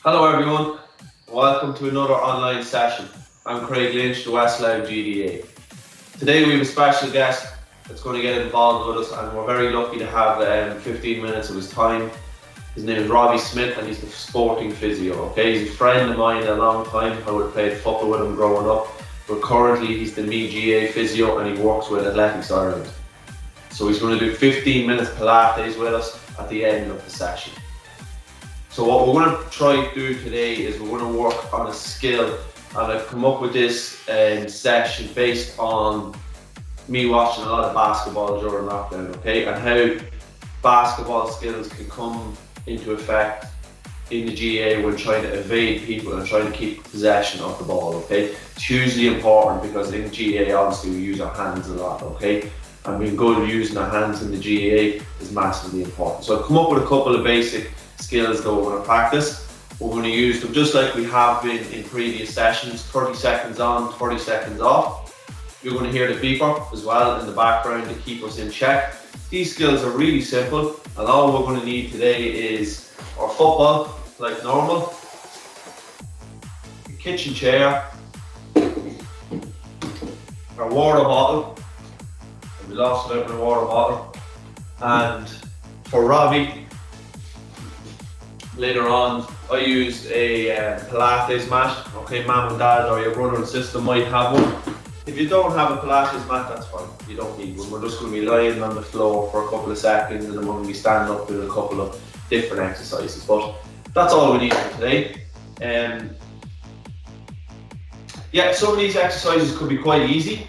Hello everyone, welcome to another online session. I'm Craig Lynch, the West Louth GDA. Today we have a special guest that's going to get involved with us, and we're very lucky to have 15 minutes of his time. His name is Robbie Smith and he's the sporting physio. Okay, he's a friend of mine a long time. I would have played football with him growing up, but currently he's the GA physio and he works with Athletics Ireland. So he's going to do 15 minutes Pilates with us at the end of the session. So what we're going to try to do today is we're going to work on a skill, and I've come up with this session based on me watching a lot of basketball during lockdown, okay, and how basketball skills can come into effect in the GA when trying to evade people and trying to keep possession of the ball, okay. It's hugely important because in GA obviously we use our hands a lot, okay, and being good at using our hands in the GA is massively important. So I've come up with a couple of basic skills that we're going to practice. We're going to use them just like we have been in previous sessions, 30 seconds on, 30 seconds off. You're going to hear the beeper as well in the background to keep us in check. These skills are really simple, and all we're going to need today is our football, like normal, a kitchen chair, our water bottle, and we lost it out in the water bottle, and for Robbie, later on, I used a Pilates mat. Okay, mum and dad or your brother and sister might have one. If you don't have a Pilates mat, that's fine. You don't need one. We're just going to be lying on the floor for a couple of seconds, and then we're going to be standing up doing a couple of different exercises. But that's all we need for today. Yeah, some of these exercises could be quite easy.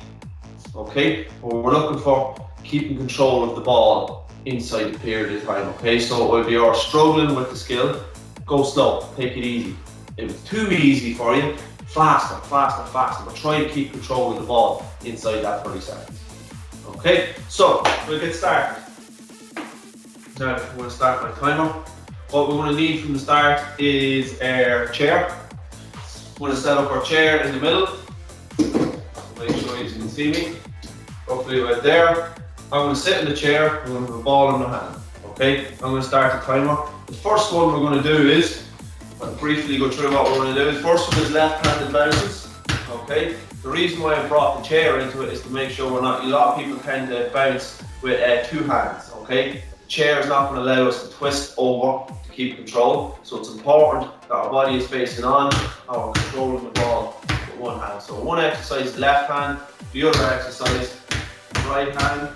Okay, but we're looking for keeping control of the ball inside the period of time, okay? So if you're struggling with the skill, go slow, take it easy. If it's too easy for you, faster, but try to keep control of the ball inside that 30 seconds. Okay, so we'll get started. Now I'm going to start my timer. What we're going to need from the start is our chair. We're going to set up our chair in the middle. Make sure you can see me. Hopefully right there. I'm going to sit in the chair, I'm going to have a ball in my hand, okay? I'm going to start the timer. The first one we're going to do is, I'll briefly go through what we're going to do. The first one is left-handed bounces, okay? The reason why I brought the chair into it is to make sure we're not, a lot of people tend to bounce with two hands, okay? The chair is not going to allow us to twist over to keep control, so it's important that our body is facing on and we're controlling the ball with one hand. So one exercise, left hand, the other exercise, right hand.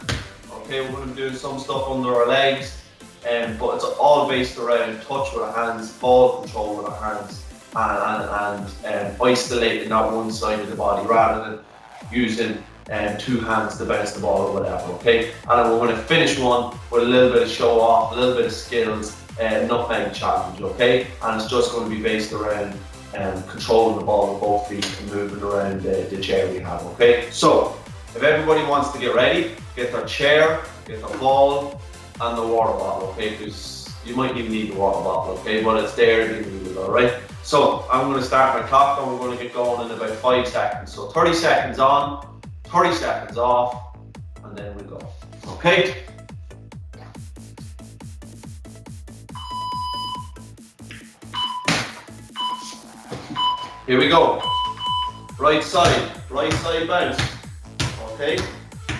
Okay, we're going to be doing some stuff under our legs, but it's all based around touch with our hands, ball control with our hands, and isolating that one side of the body rather than using two hands to bounce the ball or whatever, okay? And then we're going to finish one with a little bit of show off, a little bit of skills, nutmeg challenge, okay? And it's just going to be based around controlling the ball with both feet and moving around the chair we have, okay? So, if everybody wants to get ready, get their chair, get the ball, and the water bottle, okay? Because you might even need the water bottle, okay? But it's there if you need it, alright? So I'm going to start my clock and we're going to get going in about 5 seconds. So 30 seconds on, 30 seconds off, and then we go, okay? Here we go. Right side bounce. Okay,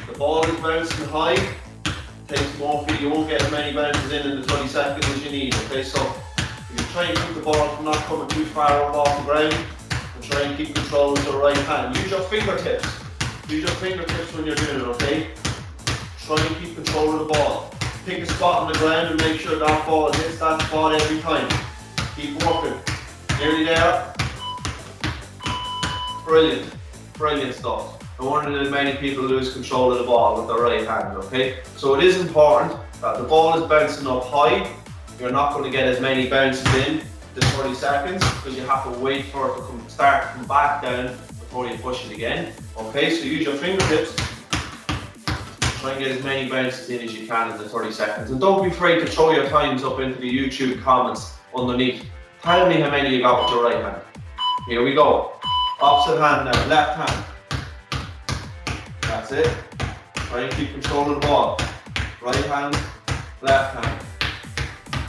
the ball is bouncing high, takes more feet, you won't get as many bounces in the 30 seconds as you need, okay? So if you try and keep the ball from not coming too far up off the ground, and try and keep control with your right hand. Use your fingertips when you're doing it, okay? Try and keep control of the ball. Pick a spot on the ground and make sure that ball hits that spot every time. Keep working. Nearly there. Brilliant stuff. I don't want as many people lose control of the ball with their right hand, okay? So it is important that the ball is bouncing up high. You're not going to get as many bounces in the 30 seconds because you have to wait for it to start to come back down before you push it again, okay? So use your fingertips. Try and get as many bounces in as you can in the 30 seconds. And don't be afraid to throw your times up into the YouTube comments underneath. Tell me how many you got with your right hand. Here we go. Opposite hand now, left hand. That's it. Try and keep control of the ball. Right hand, left hand.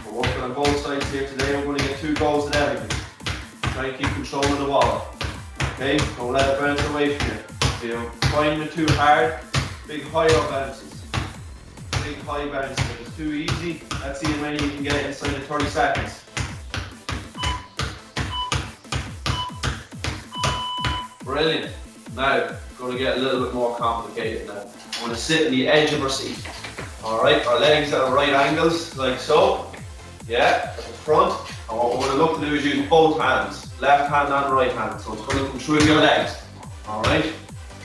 We're working on both sides here today. We're going to get 2 goals at everything. Try and keep control of the ball. Okay, don't let it bounce away from you. If you find it too hard, big high up bounces. Big high bounces. If it's too easy, let's see how many you can get inside of 30 seconds. Brilliant. Now, going to get a little bit more complicated now. I'm going to sit on the edge of our seat. Alright, our legs at right angles, like so. Yeah, at the front. And what we're going to look to do is use both hands, left hand and right hand. So it's going to come through your legs. Alright,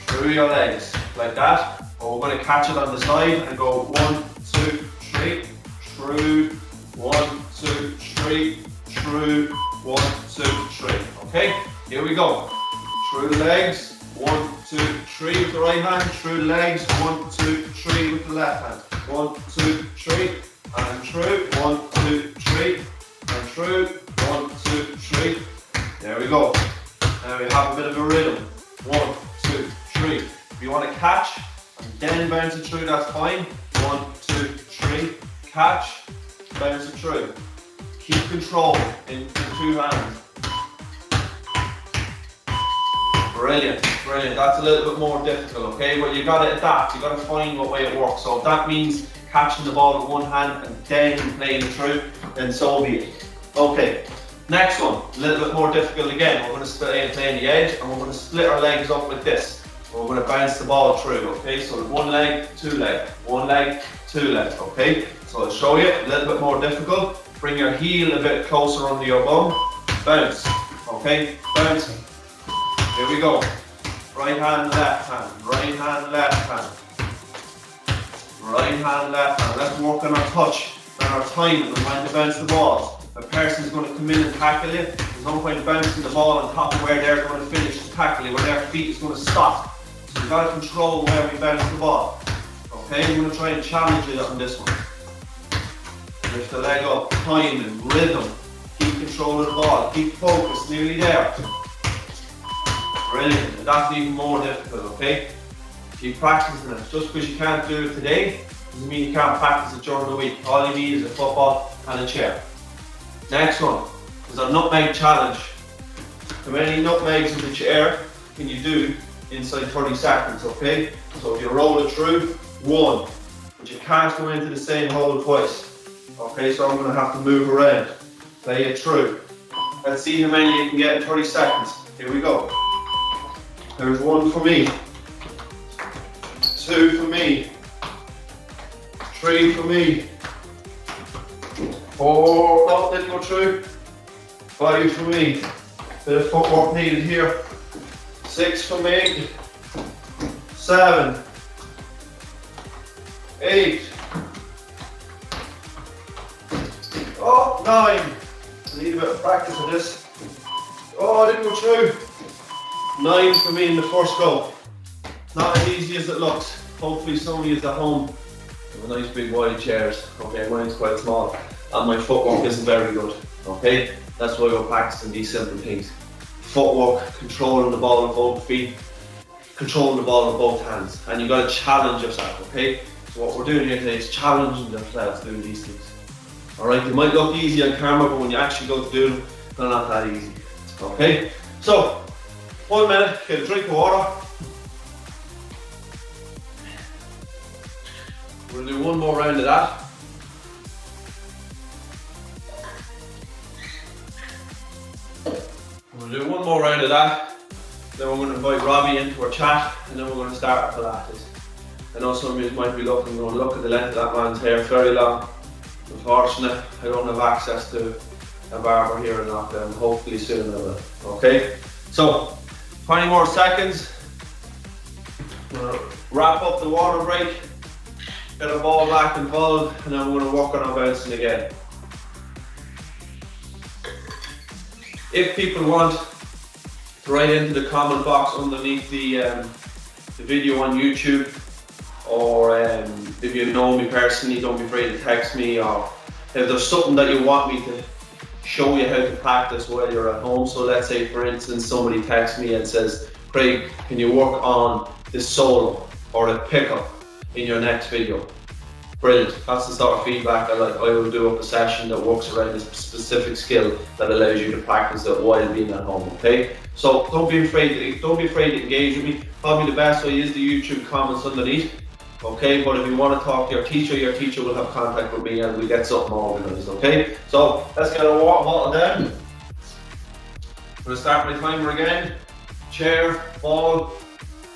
through your legs, like that. And we're going to catch it on the side and go 1, 2, 3, through, 1, 2, 3, through, 1, 2, 3. Okay, here we go. Through the legs, 1, 2, 3 with the right hand, through the legs, 1, 2, 3 with the left hand. 1, 2, 3, and through, 1, 2, 3, and through, 1, 2, 3. There we go. Now we have a bit of a rhythm. 1, 2, 3. If you want to catch and then bounce it through, that's fine. 1, 2, 3. Catch, bounce it through. Keep control in 2 hands. Brilliant, brilliant. That's a little bit more difficult, okay? But you've got to adapt, you've got to find what way it works. So if that means catching the ball with one hand and then playing it through, then so be it. Okay, next one, a little bit more difficult again. We're going to play on the edge and we're going to split our legs up with this. We're going to bounce the ball through, okay? So 1 leg, 2 leg, 1 leg, 2 legs, okay? So I'll show you, a little bit more difficult. Bring your heel a bit closer under your bum. Bounce, okay? Bounce. Here we go. Right hand, left hand. Right hand, left hand. Right hand, left hand. Let's work on our touch and our timing and when to bounce the ball. A person's going to come in and tackle you. There's no point bouncing the ball on top of where they're going to finish to tackle you, where their feet is going to stop. So you've got to control where we bounce the ball. Okay, I'm going to try and challenge you on this one. Lift the leg up, timing, rhythm. Keep control of the ball. Keep focus, nearly there. Brilliant, and that's even more difficult, okay? Keep practicing it. Just because you can't do it today, doesn't mean you can't practice it during the week. All you need is a football and a chair. Next one is a nutmeg challenge. How many nutmegs in the chair can you do inside 30 seconds, okay? So if you roll it through, 1, but you can't go into the same hole twice. Okay, so I'm going to have to move around, play it through. Let's see how many you can get in 30 seconds. Here we go. There's 1 for me, 2 for me, 3 for me, 4, no, didn't go through, 5 for me, bit of footwork needed here, 6 for me, 7, 8, 9, I need a bit of practice with this, I didn't go through. 9 for me in the first go. Not as easy as it looks. Hopefully some of you at home have nice big wide chairs. Okay, mine's quite small and my footwork isn't very good. Okay, that's why we're practicing these simple things. Footwork, controlling the ball with both feet, controlling the ball with both hands. And you've got to challenge yourself, okay? So what we're doing here today is challenging ourselves doing these things. Alright, they might look easy on camera, but when you actually go to do them, they're not that easy. Okay, so 1 minute, get a drink of water. We're going to do 1 more round of that. We're going to do 1 more round of that. Then we're going to invite Robbie into our chat and then we're going to start our Pilates. I know some of you might be looking, going, look at the length of that man's hair, very long. Unfortunately, I don't have access to a barber here in Lockdown. Hopefully soon I will. Okay? So, 20 more seconds. We're going to wrap up the water break, get our ball back involved, and then we're going to work on our bouncing again. If people want to write into the comment box underneath the video on YouTube, or if you know me personally, don't be afraid to text me, or if there's something that you want me to show you how to practice while you're at home. So let's say for instance somebody texts me and says, Craig, can you work on this solo or a pickup in your next video? Brilliant. That's the sort of feedback I like. I will do up a session that works around a specific skill that allows you to practice it while being at home. Okay. So don't be afraid to engage with me. Probably the best way is the YouTube comments underneath. Okay, but if you want to talk to your teacher will have contact with me and we'll get something organised. Okay. So let's get our water bottle down. I'm going to start my timer again. Chair, ball.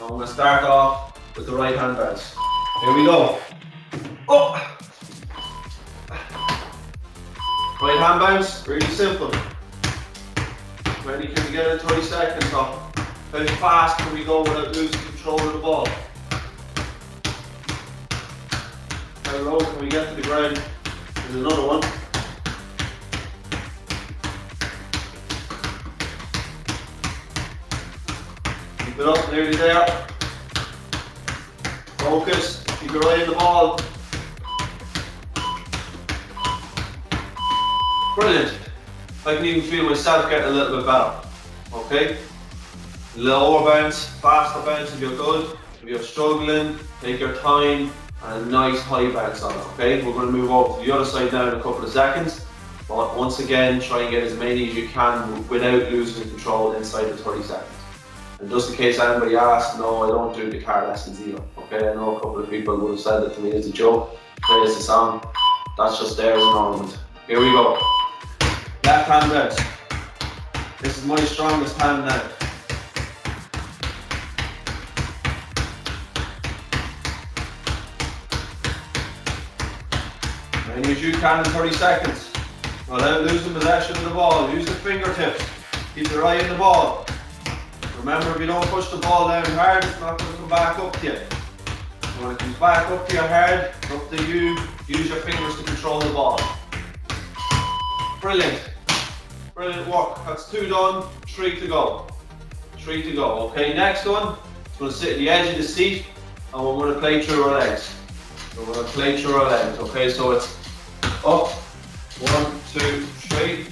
I'm going to start off with the right hand bounce. Here we go. Up. Right hand bounce, really simple. Ready, can we get it in 30 seconds now? How fast can we go without losing control of the ball? How low can we get to the ground? There's another one. Keep it up, nearly there. Focus, keep your eye on the ball. Brilliant. I can even feel myself getting a little bit better. Okay? Lower bounce, faster bounce if you're good. If you're struggling, take your time and a nice high bounce on it. Okay? We're going to move over to the other side now in a couple of seconds. But once again, try and get as many as you can without losing control inside the 30 seconds. And just in case anybody asks, no, I don't do the car lessons either. Okay? I know a couple of people would have said it to me as a joke. Play as a song. That's just there as an ornament. Here we go. Left hand bounce. This is my strongest hand now. Many as you can in 30 seconds. Without losing possession of the ball. Use the fingertips. Keep your eye on the ball. Remember, if you don't push the ball down hard, it's not going to come back up to you. When it comes back up to you hard, it's up to you. Use your fingers to control the ball. Brilliant. Brilliant work. That's 2 done, 3 to go. 3 to go. Okay, next one. It's going to sit at the edge of the seat and we're going to play through our legs. So we're going to play through our legs. Okay, so it's up, 1, 2, 3,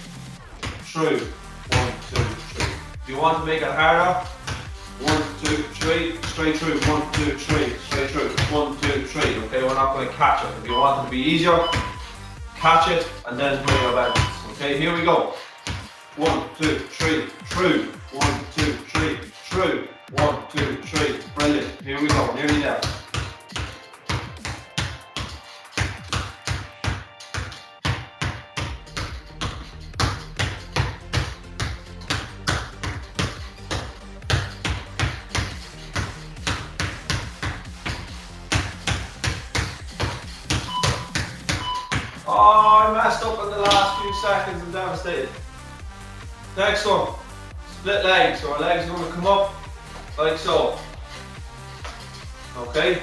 through, 1, 2, 3. If you want to make it harder, 1, 2, 3, straight through, 1, 2, 3, straight through, 1, 2, 3. Okay, we're not going to catch it. If you want it to be easier, catch it and then play your balance. Okay, here we go. 1, 2, 3, through. 1, 2, 3, through. 1, 2, 3. Brilliant. Here we go. Nearly there. Oh, I messed up in the last few seconds. I'm devastated. Next one, split legs. So our legs are going to come up like so. Okay,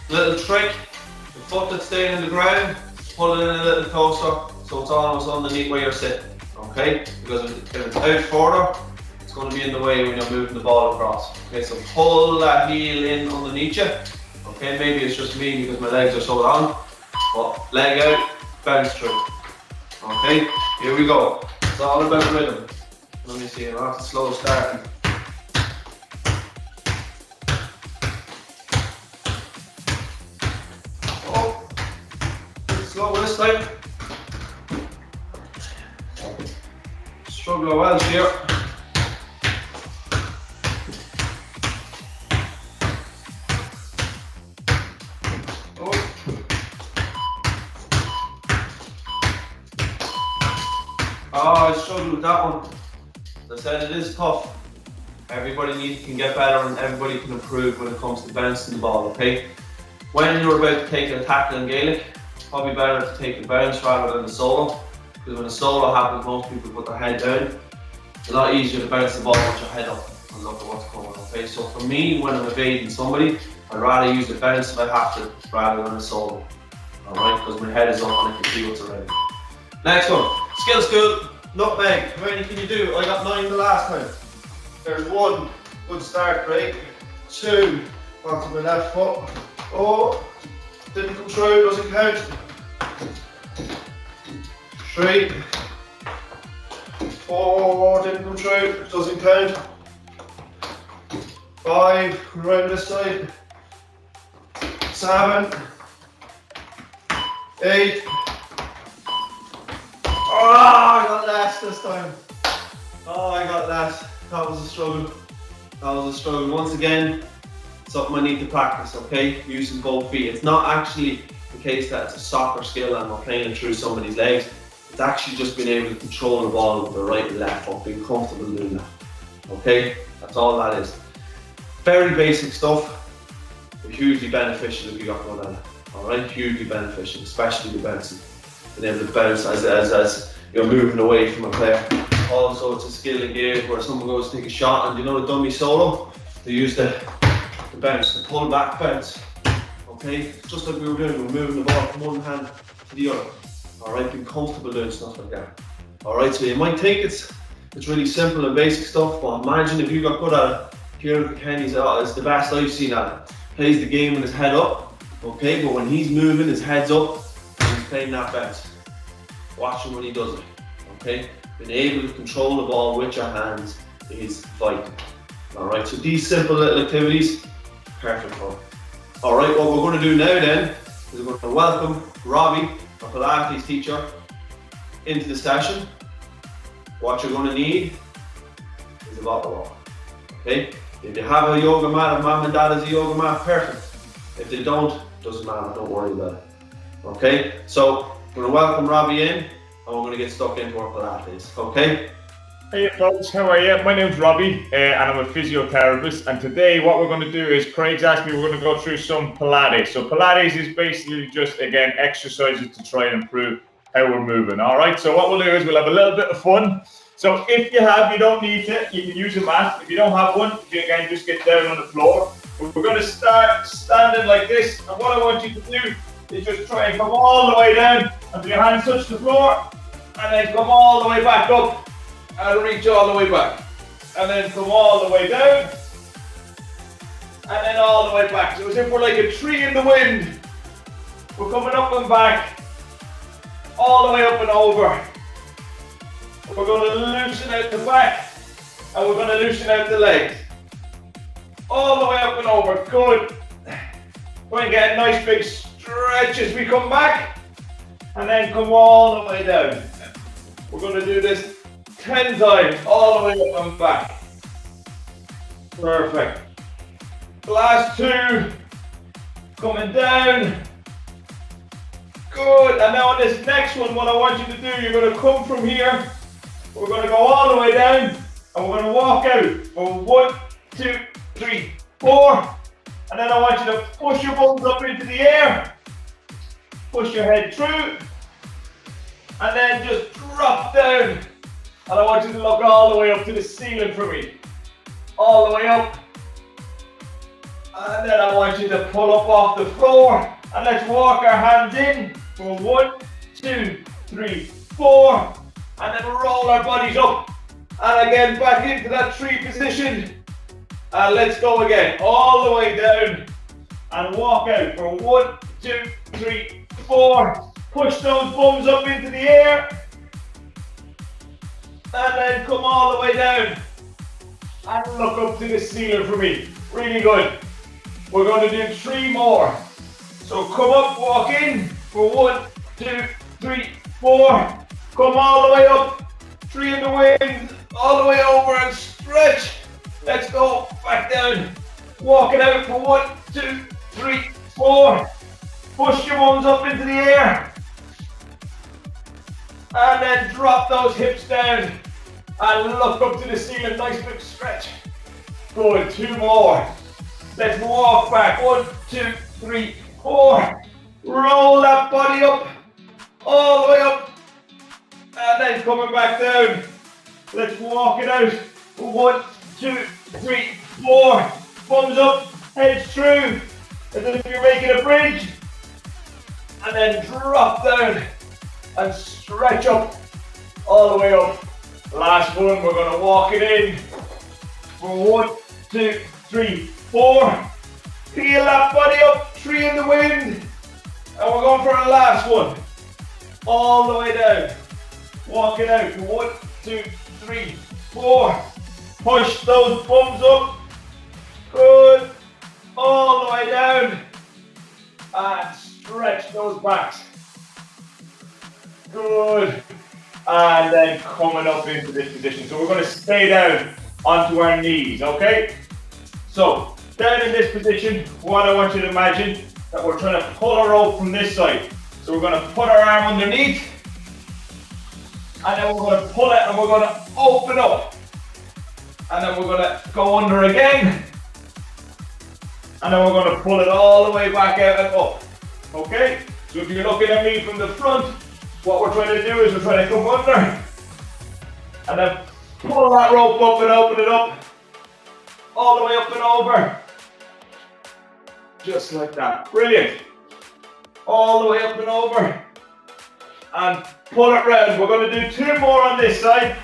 little trick, the foot that's staying in the ground, pull it in a little closer so it's almost underneath where you're sitting. Okay, because if it's out further, it's going to be in the way when you're moving the ball across. Okay, so pull that heel in underneath you. Okay, maybe it's just me because my legs are so long, but leg out, bounce through. Okay, here we go. It's all about rhythm. Let me see, I'll have to slow starting. Oh, slow this time. Struggle a Welsh here. Oh. Oh, I struggled with that one. As I said, it is tough. Everybody can get better and everybody can improve when it comes to bouncing the ball, okay? When you're about to take a tackle in Gaelic, it's probably better to take the bounce rather than the solo. Because when the solo happens, most people put their head down. It's a lot easier to bounce the ball with your head up and look at what's going on, okay? So for me, when I'm evading somebody, I'd rather use the bounce if I have to, rather than a solo. Alright, because my head is up and I can see what's around. Next one, skill school. Nutmeg, how many can you do? I got 9 the last time. There's 1, good start, great. 2, onto my left foot. Oh, didn't come through, doesn't count. 3, 4, didn't come through, doesn't count. 5, around this side. 7, 8. Oh, I got last this time. Oh, I got last. That was a struggle. That was a struggle. Once again, something I need to practice, okay? Using both feet. It's not actually the case that it's a soccer skill and we're playing it through somebody's legs. It's actually just being able to control the ball with the right and left foot, being comfortable doing that. Okay? That's all that is. Very basic stuff, but hugely beneficial if you got good at it. Alright? Hugely beneficial, especially the bouncing. Being able to bounce as you're moving away from a player. Also, it's a skill in gears where someone goes to take a shot and you know the dummy solo? They use the bounce, the pull back bounce. Okay? Just like we were doing, we're moving the ball from one hand to the other. Alright? Being comfortable doing stuff like that. Alright, so you might think it's really simple and basic stuff, but imagine if you got good at it. Kieran Kenny's is the best I've seen at it. Plays the game with his head up, okay? But when he's moving, his head's up, and he's playing that bounce. Watch him when he does it, okay? Being able to control the ball with your hands is vital. Alright, so these simple little activities, perfect for them. Alright, what we're going to do now then, is we're going to welcome Robbie, our Pilates teacher, into the session. What you're going to need is a bottle of water, okay? If you have a yoga mat, if mom and dad has a yoga mat, perfect. If they don't, doesn't matter, don't worry about it. Okay, so we're going to welcome Robbie in and we're going to get stuck into our Pilates, okay? Hey folks, how are you? My name's Robbie and I'm a physiotherapist, and today what we're going to do is, Craig's asked me, we're going to go through some Pilates. So Pilates is basically just, again, exercises to try and improve how we're moving. Alright, so what we'll do is we'll have a little bit of fun. So if you don't need to, you can use a mat. If you don't have one, you can again just get down on the floor. We're going to start standing like this, and what I want you to do is just try and come all the way down until your hands touch the floor, and then come all the way back up and reach all the way back, and then come all the way down and then all the way back. So as if we're like a tree in the wind. We're coming up and back, all the way up and over. We're going to loosen out the back and we're going to loosen out the legs. All the way up and over, good. Try and get a nice big stretch as we come back, and then come all the way down. We're going to do this 10 times, all the way up and back. Perfect. Last 2, coming down. Good, and now on this next one, what I want you to do, you're going to come from here. We're going to go all the way down, and we're going to walk out for 1, 2, 3, 4. And then I want you to push your bums up into the air. Push your head through. And then just drop down. And I want you to look all the way up to the ceiling for me. All the way up. And then I want you to pull up off the floor. And let's walk our hands in for 1, 2, 3, 4. And then roll our bodies up. And again, back into that tree position. And let's go again. All the way down. And walk out for 1, 2, 3, 4. Push those bums up into the air. And then come all the way down. And look up to the ceiling for me. Really good. We're going to do 3 more. So come up, walk in for 1, 2, 3, 4. Come all the way up. 3 in the wind. All the way over and stretch. Let's go. Back down. Walk it out for 1, 2, 3, 4. Push your bums up into the air. And then drop those hips down. And look up to the ceiling. Nice big stretch. Good. 2 more. Let's walk back. 1, 2, 3, 4. Roll that body up. All the way up. And then coming back down. Let's walk it out. 1, 2, 3, 4. Bums up. Heads through. As if you're making a bridge. And then drop down. And stretch up. All the way up. Last one, we're going to walk it in for 1, 2, 3, 4. Peel that body up, 3 in the wind. And we're going for our last one. All the way down. Walk it out for 1, 2, 3, 4. Push those bums up. Good. All the way down. And stretch those backs. Good. And then coming up into this position. So we're going to stay down onto our knees, okay? So down in this position, what I want you to imagine that we're trying to pull a rope from this side. So we're going to put our arm underneath, and then we're going to pull it, and we're going to open up, and then we're going to go under again, and then we're going to pull it all the way back out and up. Okay? So if you're looking at me from the front, what we're trying to do is we're trying to come under, and then pull that rope up and open it up, all the way up and over. Just like that. Brilliant. All the way up and over. And pull it round. We're going to do 2 more on this side.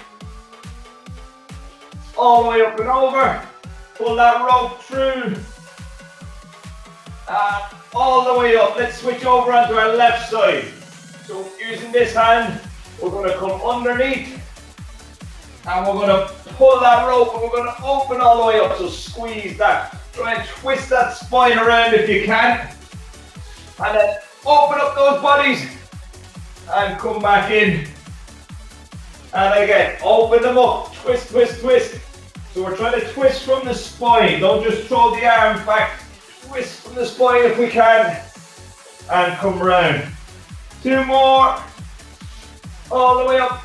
All the way up and over. Pull that rope through. And all the way up. Let's switch over onto our left side. So using this hand, we're going to come underneath. And we're going to pull that rope and we're going to open all the way up. So squeeze that. Try and twist that spine around if you can. And then open up those bodies. And come back in. And again, open them up. Twist, twist, twist. So we're trying to twist from the spine. Don't just throw the arms back. Twist from the spine if we can. And come round. 2 more. All the way up.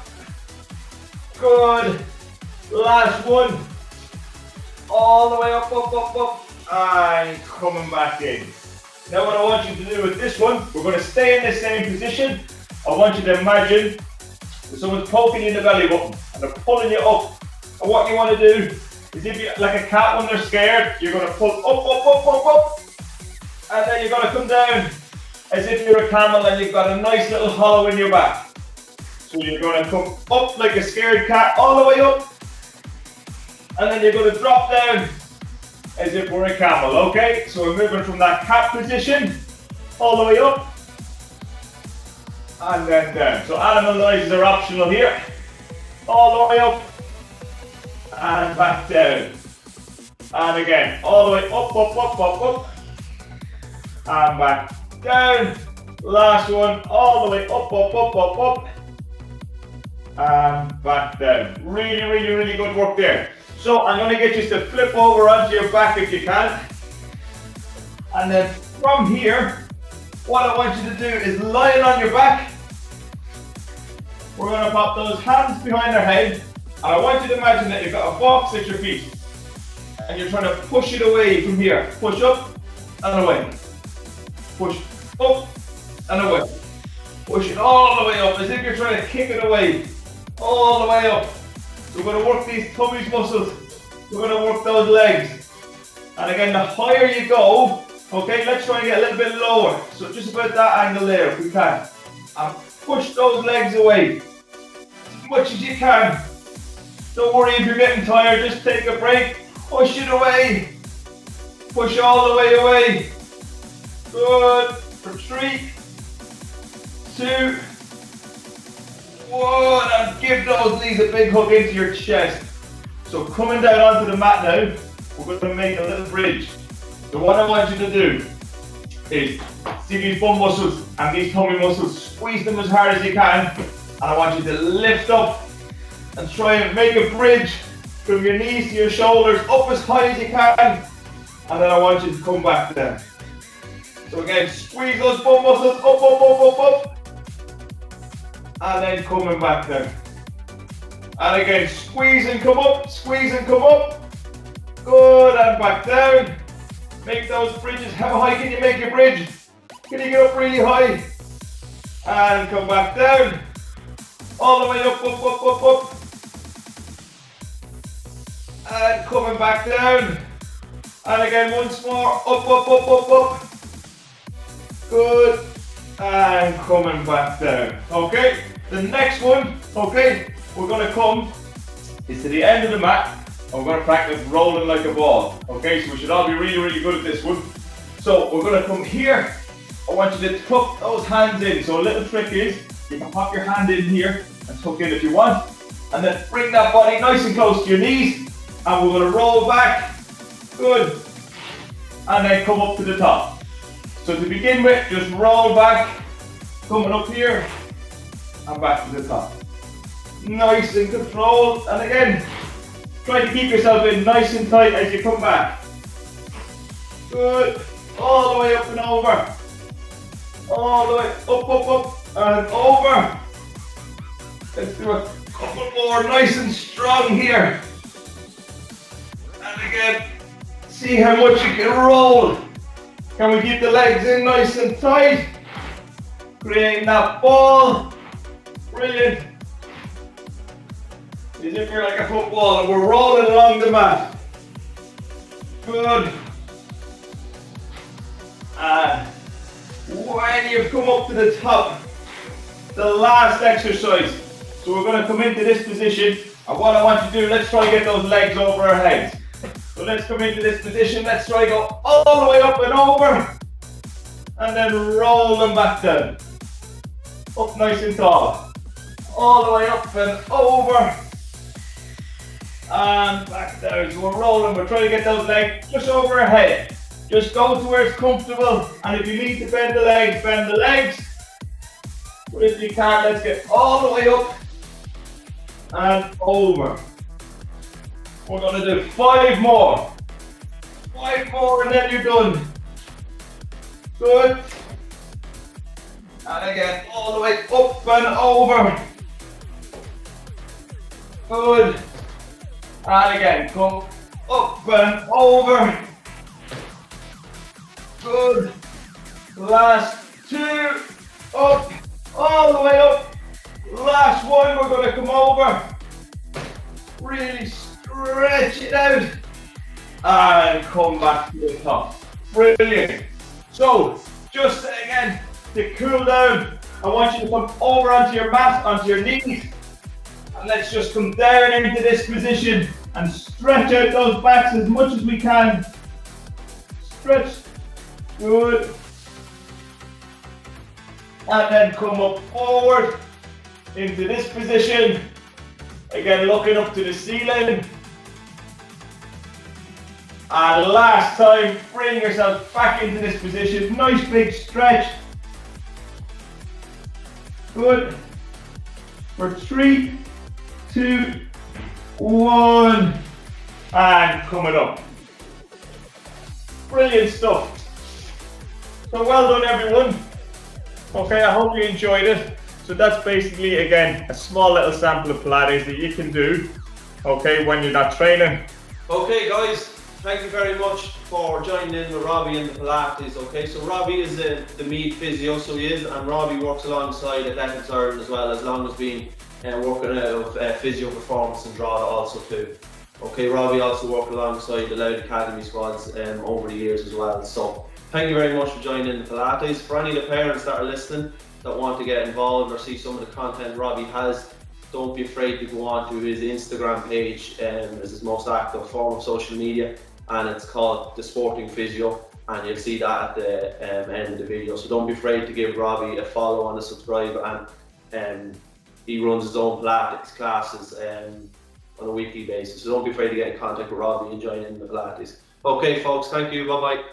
Good. Last one. All the way up, up, up, up. And coming back in. Now what I want you to do with this one, we're going to stay in the same position. I want you to imagine that someone's poking you in the belly button and they're pulling you up. And what you want to do is, if you're like a cat when they're scared, you're going to pull up, up, up, up, up. And then you're going to come down as if you're a camel and you've got a nice little hollow in your back. So you're going to come up like a scared cat all the way up. And then you're going to drop down as if we're a camel, okay? So we're moving from that cat position all the way up and then down. So animal noises are optional here. All the way up and back down. And again, all the way up, up, up, up, up. And back down. Last one, all the way up, up, up, up, up. And back down. Really, really, really good work there. So I'm going to get you to flip over onto your back if you can. And then from here, what I want you to do is lying on your back. We're going to pop those hands behind our head. And I want you to imagine that you've got a box at your feet. And you're trying to push it away from here. Push up and away. Push up and away. Push it all the way up as if you're trying to kick it away. All the way up. We're going to work these tummy muscles. We're going to work those legs. And again, the higher you go, okay, let's try and get a little bit lower. So just about that angle there, if we can. And push those legs away as much as you can. Don't worry if you're getting tired, just take a break. Push it away. Push all the way away. Good. For 3, 2, 1, and give those knees a big hug into your chest. So coming down onto the mat now, we're going to make a little bridge. So what I want you to do is see these bum muscles and these tummy muscles, squeeze them as hard as you can, and I want you to lift up and try and make a bridge from your knees to your shoulders, up as high as you can, and then I want you to come back down. So again, squeeze those bum muscles up, up, up, up, up. And then coming back down. And again, squeeze and come up, squeeze and come up. Good, and back down. Make those bridges. How high can you make your bridge? Can you get up really high? And come back down. All the way up, up, up, up, up. And coming back down. And again, once more, up, up, up, up, up. Good. And coming back down. Okay, the next one, okay, we're going to come is to the end of the mat and we're going to practice rolling like a ball. Okay, so we should all be really, really good at this one. So we're going to come here. I want you to tuck those hands in. So a little trick is you can pop your hand in here and tuck in if you want. And then bring that body nice and close to your knees. And we're going to roll back. Good. And then come up to the top. So to begin with, just roll back, coming up here, and back to the top. Nice and controlled, and again, try to keep yourself in nice and tight as you come back. Good, all the way up and over. All the way up, and over. Let's do a couple more, nice and strong here. And again, see how much you can roll. Can we keep the legs in nice and tight? Creating that ball. Brilliant. As if you're like a football and we're rolling along the mat. Good. And when you've come up to the top, the last exercise. So we're going to come into this position, and what I want you to do, let's try to get those legs over our heads. So let's come into this position, let's try to go all the way up and over, and then roll them back down. Up nice and tall. All the way up and over, and back down. So we're rolling, we're trying to get those legs just over our head. Just go to where it's comfortable, and if you need to bend the legs, bend the legs. But if you can't, let's get all the way up and over. We're going to do 5 more. 5 more and then you're done. Good. And again, all the way up and over. Good. And again, come up and over. Good. Last 2. Up. All the way up. Last one, we're going to come over. Really stretch it out. And come back to the top. Brilliant. So, just again, to cool down, I want you to come over onto your mat, onto your knees. And let's just come down into this position and stretch out those backs as much as we can. Stretch. Good. And then come up forward into this position. Again, looking up to the ceiling. And last time, bring yourself back into this position. Nice big stretch. Good. For 3, 2, 1. And coming up. Brilliant stuff. So well done, everyone. Okay, I hope you enjoyed it. So that's basically, again, a small little sample of Pilates that you can do, okay, when you're not training. Okay guys, thank you very much for joining in with Robbie and the Pilates, okay? So Robbie is the Meath physio, so he is, and Robbie works alongside Athletics Ireland as well, as long as being working out of physio performance and Drogheda also too. Okay, Robbie also worked alongside the Louth Academy squads over the years as well. So thank you very much for joining in the Pilates. For any of the parents that are listening that want to get involved or see some of the content Robbie has, don't be afraid to go on to his Instagram page as his most active form of social media, and it's called The Sporting Physio, and you'll see that at the end of the video. So don't be afraid to give Robbie a follow and a subscribe, and he runs his own Pilates classes on a weekly basis. So don't be afraid to get in contact with Robbie and join in the Pilates. Okay folks, thank you, bye bye.